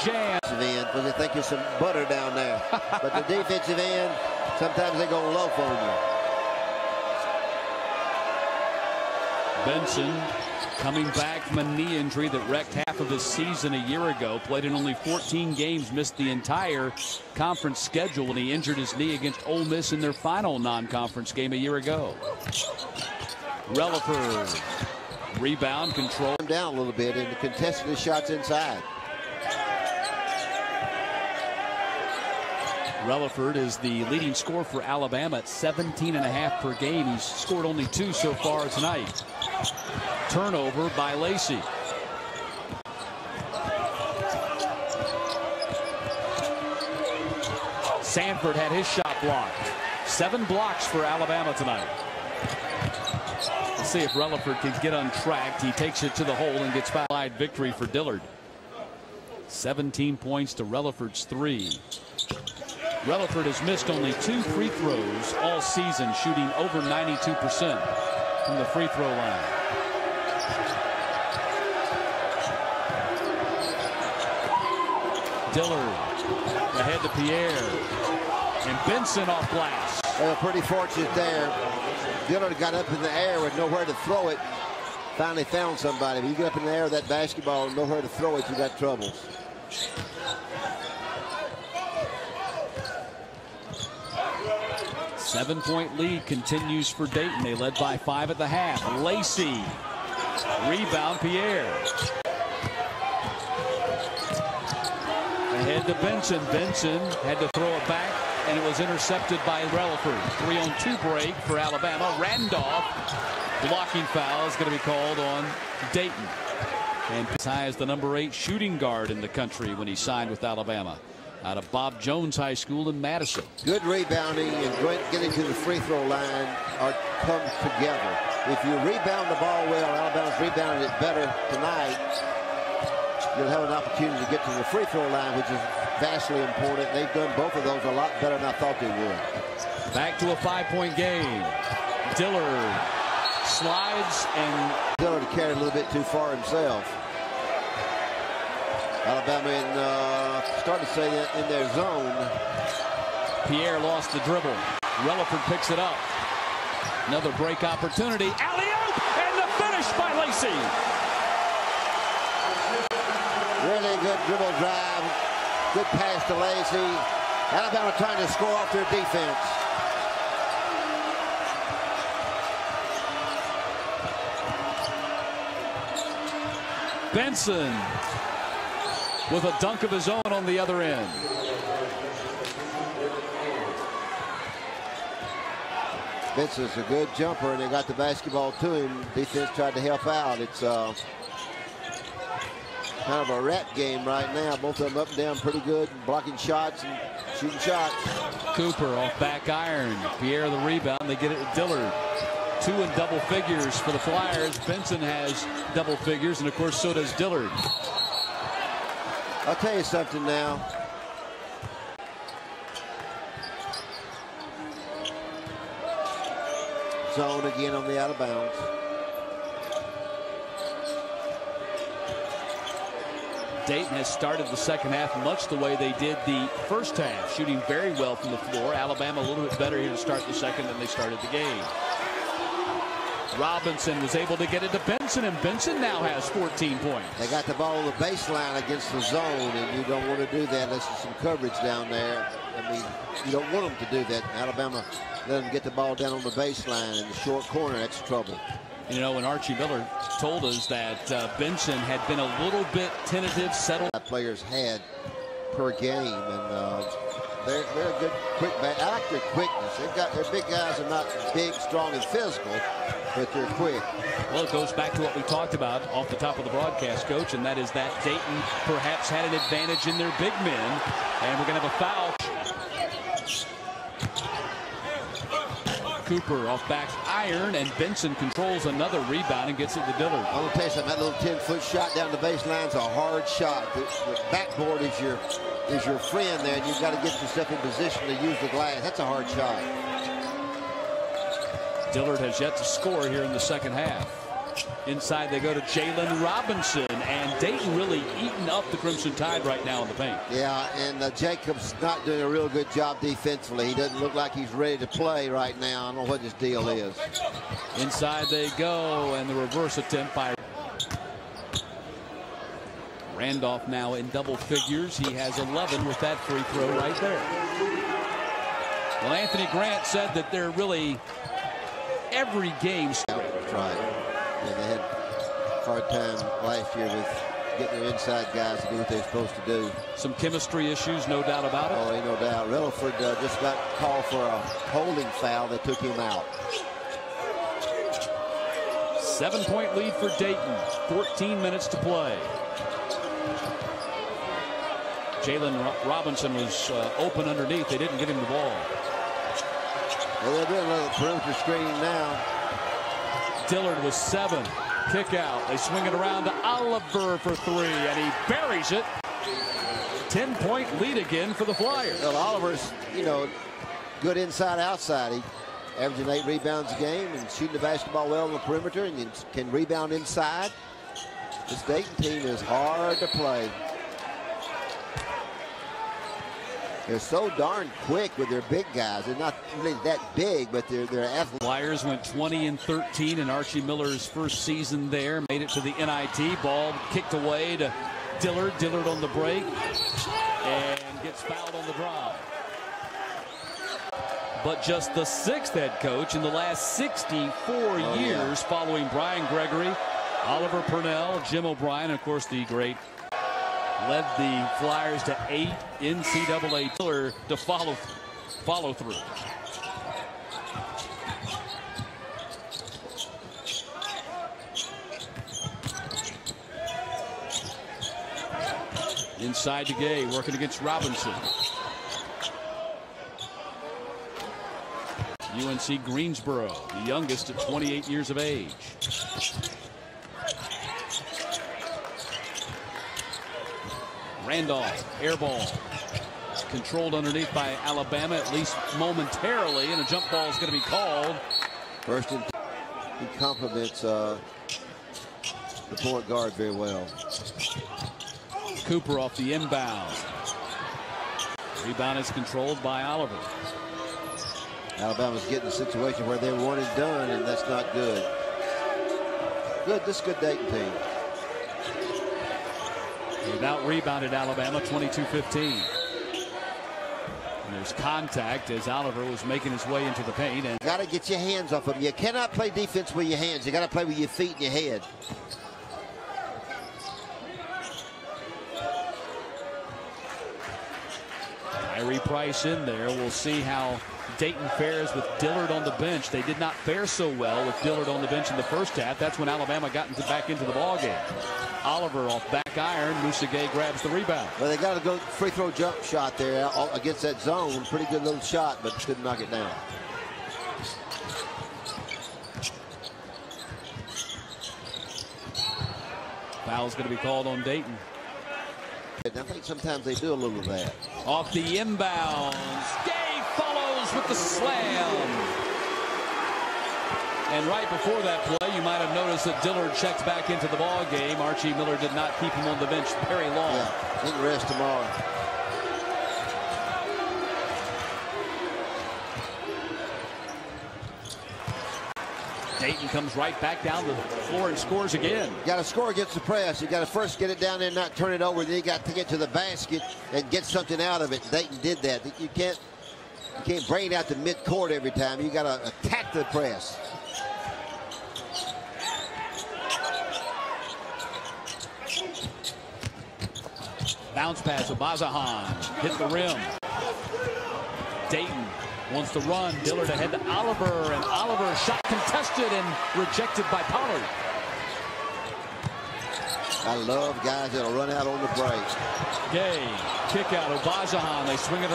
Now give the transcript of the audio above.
jam. End, because they think there's some butter down there. But the defensive end, sometimes they're going to loaf on you. Benson coming back from a knee injury that wrecked half of his season a year ago. Played in only 14 games, missed the entire conference schedule when he injured his knee against Ole Miss in their final non-conference game a year ago. Relaford, rebound control. Down a little bit and contested his shots inside. Relaford is the leading scorer for Alabama at 17.5 per game. He's scored only 2 so far tonight. Turnover by Lacey. Sanford had his shot blocked. 7 blocks for Alabama tonight. Let's see if Relaford can get untracked. He takes it to the hole and gets fouled. Victory for Dillard. 17 points to Relaford's 3. Relaford has missed only 2 free throws all season, shooting over 92% from the free throw line. Dillard ahead to Pierre. And Benson off glass. They were pretty fortunate there. Dillard got up in the air with nowhere to throw it. Finally found somebody. If you get up in the air with that basketball and nowhere to throw it, you got troubles. Seven-point lead continues for Dayton. They led by 5 at the half. Lacey. Rebound, Pierre. Ahead to Benson. Benson had to throw it back, and it was intercepted by Relaford. 3-on-2 break for Alabama. Randolph. Blocking foul is going to be called on Dayton. And as high as the number 8 shooting guard in the country when he signed with Alabama. Out of Bob Jones High School in Madison. Good rebounding and getting to the free throw line comes together. If you rebound the ball well, Alabama's rebounded it better tonight, you'll have an opportunity to get to the free throw line, which is vastly important. They've done both of those a lot better than I thought they would. Back to a 5-point game. Dillard slides and Dillard carried a little bit too far himself. Alabama starting to say that in their zone. Pierre lost the dribble. Relaford picks it up. Another break opportunity. Alley-oop and the finish by Lacey. Really good dribble drive. Good pass to Lacey. Alabama trying to score off their defense. Benson with a dunk of his own on the other end. Benson's a good jumper, and they got the basketball to him. Defense tried to help out. It's kind of a rap game right now. Both of them up and down pretty good, blocking shots and shooting shots. Cooper off back iron. Pierre the rebound. They get it to Dillard. 2 in double figures for the Flyers. Benson has double figures, and of course so does Dillard. I'll tell you something now. Zone again on the out of bounds. Dayton has started the second half much the way they did the first half, shooting very well from the floor. Alabama a little bit better here to start the second than they started the game. Robinson was able to get it to Benson, and Benson now has 14 points. They got the ball on the baseline against the zone, and you don't want to do that unless there's some coverage down there. I mean, you don't want them to do that. Alabama let them get the ball down on the baseline in the short corner. That's trouble. You know, and Archie Miller told us that Benson had been a little bit tentative, settled. Players had per game, and they're a good quick back. I like their quickness. Their big guys are not big, strong, and physical, but they're quick. Well, it goes back to what we talked about off the top of the broadcast, Coach, and that is that Dayton perhaps had an advantage in their big men, and we're going to have a foul. Cooper off back iron, and Benson controls another rebound and gets it to Dillard. I'm going to tell you something. That little 10-foot shot down the baseline is a hard shot. The backboard is your friend there, and you've got to get yourself in position to use the glass. That's a hard shot. Dillard has yet to score here in the second half. Inside they go to Jalen Robinson, and Dayton really eating up the Crimson Tide right now in the paint. Yeah, and Jacobs not doing a real good job defensively. He doesn't look like he's ready to play right now. I don't know what his deal is. Inside they go, and the reverse attempt by Randolph now in double figures. He has 11 with that free throw right there. Well, Anthony Grant said that they're really every game. That's right. Yeah, they had a hard time last year with getting their inside guys to do what they're supposed to do. Some chemistry issues, no doubt about it. Oh, ain't no doubt. Relaford just got called for a holding foul that took him out. 7-point lead for Dayton. 14 minutes to play. Jalen Robinson was open underneath. They didn't get him the ball. Well, they're doing a little perimeter screening now. Dillard with 7. Kick out. They swing it around to Oliver for 3, and he buries it. 10-point lead again for the Flyers. Well, Oliver's, good inside outside. He averaging 8 rebounds a game and shooting the basketball well on the perimeter, and can rebound inside. This Dayton team is hard to play. They're so darn quick with their big guys. They're not really that big, but they're athletes. Flyers went 20-13 in Archie Miller's first season there. Made it to the NIT. Ball kicked away to Dillard. Dillard on the break and gets fouled on the drive. But just the 6th head coach in the last 64 years following Brian Gregory, Oliver Purnell, Jim O'Brien, and of course the great led the Flyers to 8 NCAA to follow through. Inside to Gay, working against Robinson. UNC Greensboro, the youngest at 28 years of age. Randolph, air ball. Controlled underneath by Alabama, at least momentarily, and a jump ball is going to be called. First, he compliments the point guard very well. Cooper off the inbound. Rebound is controlled by Oliver. Alabama's getting a situation where they're 1 and done, and that's not good. This is a good Dayton team. They've out-rebounded Alabama 22-15. And there's contact as Oliver was making his way into the paint. And got to get your hands off them. You cannot play defense with your hands. You got to play with your feet and your head. Tyree Price in there. We'll see how Dayton fares with Dillard on the bench. They did not fare so well with Dillard on the bench in the first half. That's when Alabama got back into the ballgame. Oliver off back iron. Musa Gay grabs the rebound. Well, they got to go free throw jump shot there against that zone. Pretty good little shot, but couldn't knock it down. Foul's going to be called on Dayton. I think sometimes they do a little of that. Off the inbounds. Gay follows with the slam. And right before that play, you might have noticed that Dillard checked back into the ball game. Archie Miller did not keep him on the bench very long. Yeah, he can rest tomorrow. Dayton comes right back down to the floor and scores again. You got to score against the press. You got to first get it down there and not turn it over. Then you got to get to the basket and get something out of it. Dayton did that. You can't bring it out to midcourt every time. You got to attack the press. Bounce pass of Bazahan. Hit the rim. Dayton wants to run. Dillard ahead to Oliver, and Oliver shot contested and rejected by Pollard. I love guys that'll run out on the break. Gay, kick out of Bazahan. They swing it around.